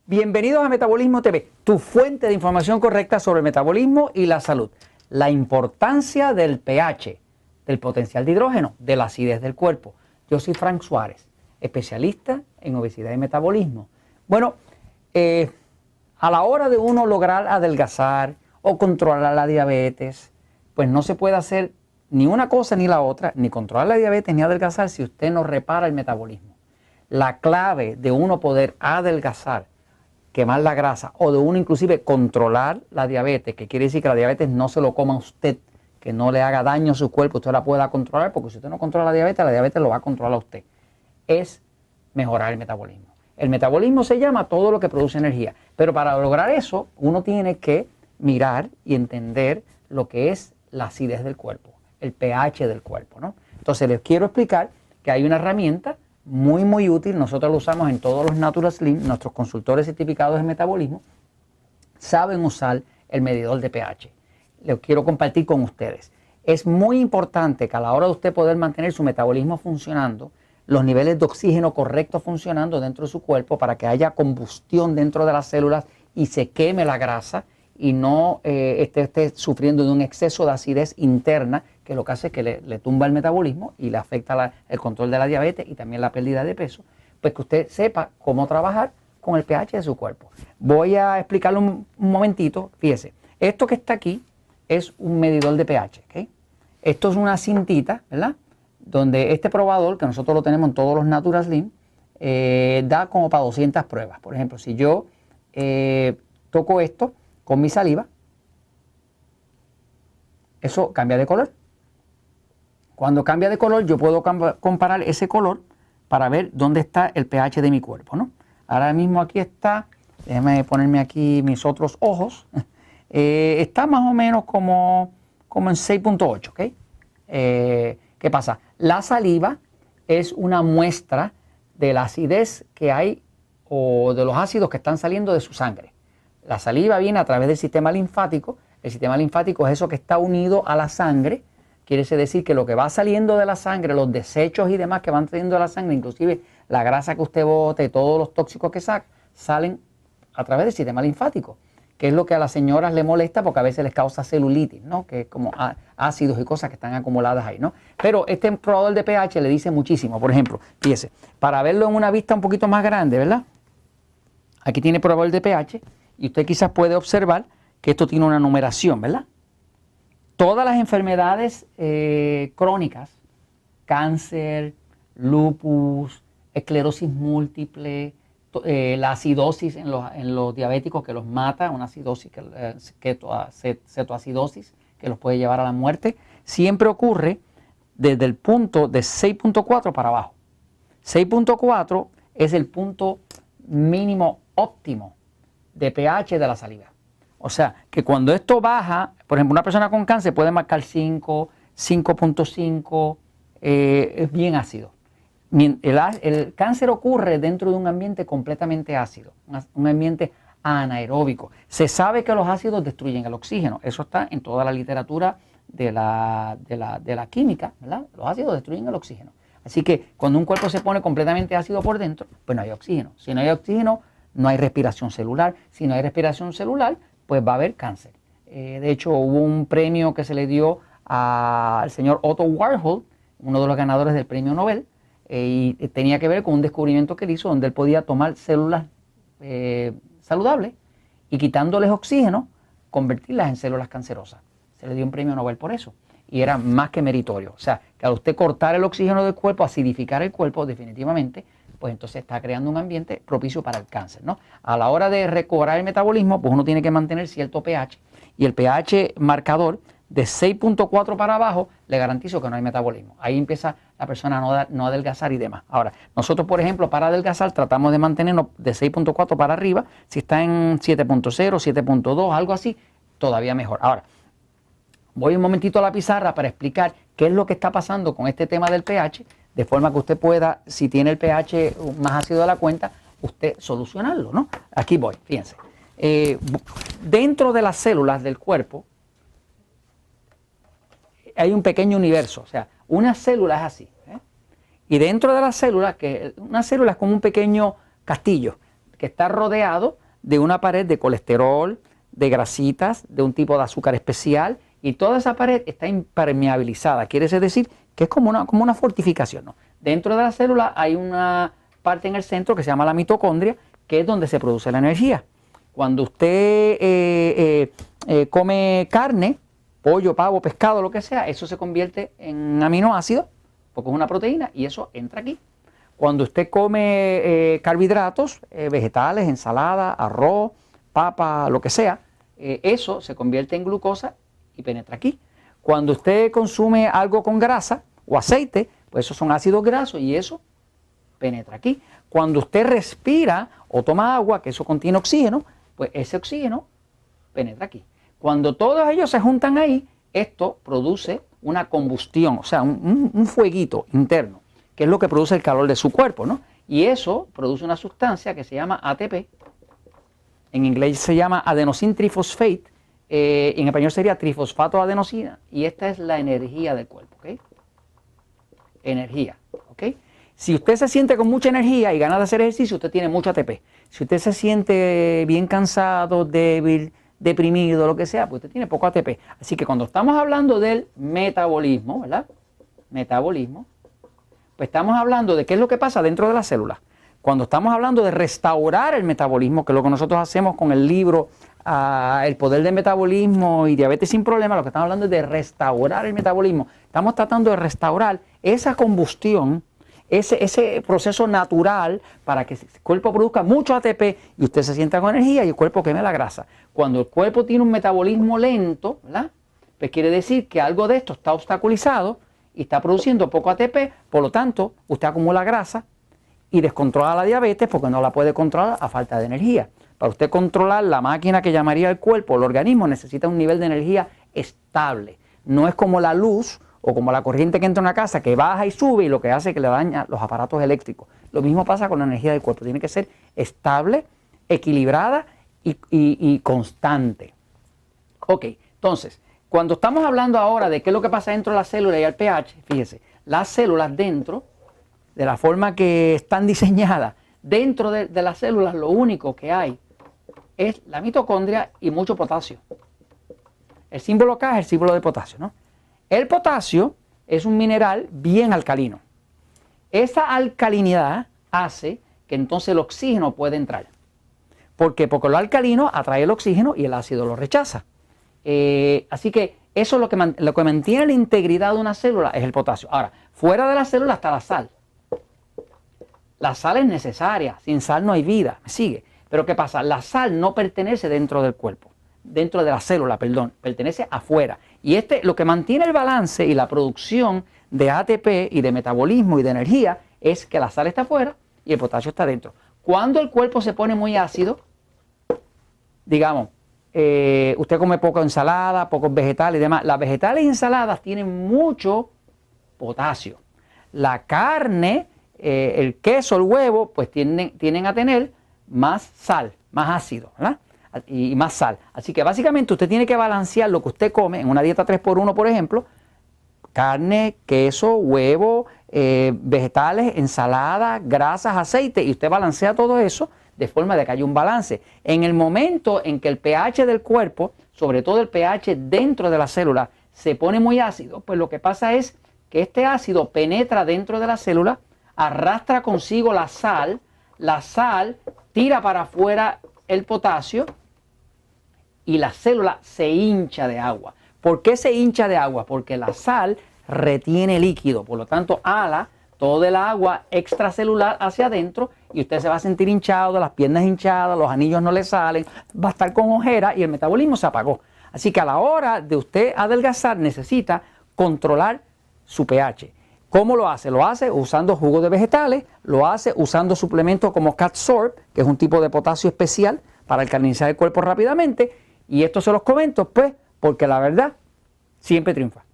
Bienvenidos a Metabolismo TV, tu fuente de información correcta sobre el metabolismo y la salud. La importancia del pH, del potencial de hidrógeno, de la acidez del cuerpo. Yo soy Frank Suárez, especialista en obesidad y metabolismo. Bueno, a la hora de uno lograr adelgazar o controlar la diabetes, pues no se puede hacer ni una cosa ni la otra, ni controlar la diabetes ni adelgazar si usted no repara el metabolismo. La clave de uno poder adelgazar, quemar la grasa o de uno inclusive controlar la diabetes, que quiere decir que la diabetes no se lo coma a usted, que no le haga daño a su cuerpo, usted la pueda controlar, porque si usted no controla la diabetes lo va a controlar a usted, es mejorar el metabolismo. El metabolismo se llama todo lo que produce energía, pero para lograr eso uno tiene que mirar y entender lo que es la acidez del cuerpo, el pH del cuerpo, ¿no? Entonces les quiero explicar que hay una herramienta muy útil, nosotros lo usamos en todos los Natural Slim, nuestros consultores certificados de metabolismo saben usar el medidor de pH. Lo quiero compartir con ustedes. Es muy importante que a la hora de usted poder mantener su metabolismo funcionando, los niveles de oxígeno correctos funcionando dentro de su cuerpo para que haya combustión dentro de las células y se queme la grasa y no esté sufriendo de un exceso de acidez interna, que lo que hace es que le tumba el metabolismo y le afecta el control de la diabetes y también la pérdida de peso, pues que usted sepa cómo trabajar con el pH de su cuerpo. Voy a explicarlo un momentito. Fíjese, esto que está aquí es un medidor de pH, ¿okay? Esto es una cintita, ¿verdad? Donde este probador, que nosotros lo tenemos en todos los Natural Slim, da como para 200 pruebas. Por ejemplo, si yo toco esto con mi saliva, eso cambia de color. Cuando cambia de color, yo puedo comparar ese color para ver dónde está el pH de mi cuerpo, ¿no? Ahora mismo aquí está, déjeme ponerme aquí mis otros ojos, está más o menos como en 6.8, ¿ok? ¿Qué pasa? La saliva es una muestra de la acidez que hay o de los ácidos que están saliendo de su sangre. La saliva viene a través del sistema linfático. El sistema linfático es eso que está unido a la sangre. Quiere decir que lo que va saliendo de la sangre, los desechos y demás que van saliendo de la sangre, inclusive la grasa que usted bote, todos los tóxicos que saca, salen a través del sistema linfático, que es lo que a las señoras les molesta porque a veces les causa celulitis, ¿no? Que es como ácidos y cosas que están acumuladas ahí, ¿no? Pero este probador de pH le dice muchísimo. Por ejemplo, fíjese, para verlo en una vista un poquito más grande, ¿verdad? Aquí tiene probador de pH y usted quizás puede observar que esto tiene una numeración, ¿verdad? Todas las enfermedades crónicas, cáncer, lupus, esclerosis múltiple, la acidosis en los diabéticos que los mata, una acidosis, cetoacidosis que los puede llevar a la muerte, siempre ocurre desde el punto de 6.4 para abajo. 6.4 es el punto mínimo óptimo de pH de la saliva. O sea, que cuando esto baja, por ejemplo, una persona con cáncer puede marcar 5, 5.5, es bien ácido. El cáncer ocurre dentro de un ambiente completamente ácido, un ambiente anaeróbico. Se sabe que los ácidos destruyen el oxígeno. Eso está en toda la literatura de la química, ¿verdad? Los ácidos destruyen el oxígeno. Así que cuando un cuerpo se pone completamente ácido por dentro, pues no hay oxígeno. Si no hay oxígeno, no hay respiración celular. Si no hay respiración celular, pues va a haber cáncer. De hecho, hubo un premio que se le dio al señor Otto Warhol, uno de los ganadores del premio Nobel, y tenía que ver con un descubrimiento que él hizo donde él podía tomar células saludables y quitándoles oxígeno, convertirlas en células cancerosas. Se le dio un premio Nobel por eso y era más que meritorio. O sea, que al usted cortar el oxígeno del cuerpo, acidificar el cuerpo definitivamente, pues entonces está creando un ambiente propicio para el cáncer, ¿no? A la hora de recobrar el metabolismo, pues uno tiene que mantener cierto pH y el pH marcador de 6.4 para abajo le garantizo que no hay metabolismo. Ahí empieza la persona a no adelgazar y demás. Ahora, nosotros, por ejemplo, para adelgazar tratamos de mantenernos de 6.4 para arriba. Si está en 7.0, 7.2, algo así, todavía mejor. Ahora, voy un momentito a la pizarra para explicar qué es lo que está pasando con este tema del pH, de forma que usted pueda, si tiene el pH más ácido de la cuenta, usted solucionarlo, ¿no? Aquí voy, fíjense. Dentro de las células del cuerpo hay un pequeño universo, o sea, una célula es así, ¿eh? Y dentro de las células, una célula es como un pequeño castillo. que está rodeado de una pared de colesterol, de grasitas, de un tipo de azúcar especial, y toda esa pared está impermeabilizada. Quiere decir que es como una fortificación, ¿no? Dentro de la célula hay una parte en el centro que se llama la mitocondria, que es donde se produce la energía. Cuando usted come carne, pollo, pavo, pescado, lo que sea, eso se convierte en aminoácidos, porque es una proteína, y eso entra aquí. Cuando usted come carbohidratos, vegetales, ensalada, arroz, papa, lo que sea, eso se convierte en glucosa y penetra aquí. Cuando usted consume algo con grasa o aceite, pues esos son ácidos grasos y eso penetra aquí. Cuando usted respira o toma agua, que eso contiene oxígeno, pues ese oxígeno penetra aquí. Cuando todos ellos se juntan ahí, esto produce una combustión, o sea, un fueguito interno, que es lo que produce el calor de su cuerpo, ¿no? Y eso produce una sustancia que se llama ATP, en inglés se llama adenosine trifosfate, en español sería trifosfato de adenosina, y esta es la energía del cuerpo, ¿ok? Energía, ¿ok? Si usted se siente con mucha energía y ganas de hacer ejercicio, usted tiene mucho ATP. Si usted se siente bien cansado, débil, deprimido, lo que sea, pues usted tiene poco ATP. Así que cuando estamos hablando del metabolismo, ¿verdad? Metabolismo, pues estamos hablando de qué es lo que pasa dentro de la célula. Cuando estamos hablando de restaurar el metabolismo, que es lo que nosotros hacemos con el libro El poder del metabolismo y diabetes sin problema, lo que estamos hablando es de restaurar el metabolismo. Estamos tratando de restaurar esa combustión, ese proceso natural para que el cuerpo produzca mucho ATP y usted se sienta con energía y el cuerpo queme la grasa. Cuando el cuerpo tiene un metabolismo lento, ¿verdad? Pues quiere decir que algo de esto está obstaculizado y está produciendo poco ATP, por lo tanto, usted acumula grasa y descontrola la diabetes porque no la puede controlar a falta de energía. Para usted controlar la máquina que llamaría el cuerpo, el organismo, necesita un nivel de energía estable. No es como la luz o como la corriente que entra en una casa que baja y sube y lo que hace es que le daña los aparatos eléctricos. Lo mismo pasa con la energía del cuerpo. Tiene que ser estable, equilibrada y constante. Ok, entonces, cuando estamos hablando ahora de qué es lo que pasa dentro de la célula y el pH, fíjese, las células dentro, de la forma que están diseñadas, dentro de las células lo único que hay es la mitocondria y mucho potasio. El símbolo acá es el símbolo de potasio, ¿no? El potasio es un mineral bien alcalino. Esa alcalinidad hace que entonces el oxígeno pueda entrar. ¿Por qué? Porque lo alcalino atrae el oxígeno y el ácido lo rechaza. Así que eso es lo que mantiene la integridad de una célula, es el potasio. Ahora, fuera de la célula está la sal. La sal es necesaria, sin sal no hay vida, ¿me sigue? Pero ¿qué pasa? La sal no pertenece dentro del cuerpo, dentro de la célula, perdón, pertenece afuera. Y lo que mantiene el balance y la producción de ATP y de metabolismo y de energía es que la sal está afuera y el potasio está dentro. Cuando el cuerpo se pone muy ácido, digamos, usted come poca ensalada, pocos vegetales y demás. Las vegetales y ensaladas tienen mucho potasio. La carne, el queso, el huevo, pues tienden a tener más sal, más ácido, ¿verdad? Y más sal. Así que básicamente usted tiene que balancear lo que usted come en una dieta 3x1, por ejemplo, carne, queso, huevo, vegetales, ensalada, grasas, aceite, y usted balancea todo eso de forma de que haya un balance. En el momento en que el pH del cuerpo, sobre todo el pH dentro de la célula, se pone muy ácido, pues lo que pasa es que este ácido penetra dentro de la célula, arrastra consigo la sal tira para afuera el potasio y la célula se hincha de agua. ¿Por qué se hincha de agua? Porque la sal retiene líquido, por lo tanto ala todo el agua extracelular hacia adentro y usted se va a sentir hinchado, las piernas hinchadas, los anillos no le salen, va a estar con ojeras y el metabolismo se apagó. Así que a la hora de usted adelgazar necesita controlar su pH. ¿Cómo lo hace? Lo hace usando jugos de vegetales, lo hace usando suplementos como Catsorb, que es un tipo de potasio especial para alcalinizar el cuerpo rápidamente. Y esto se los comento, pues, porque la verdad siempre triunfa.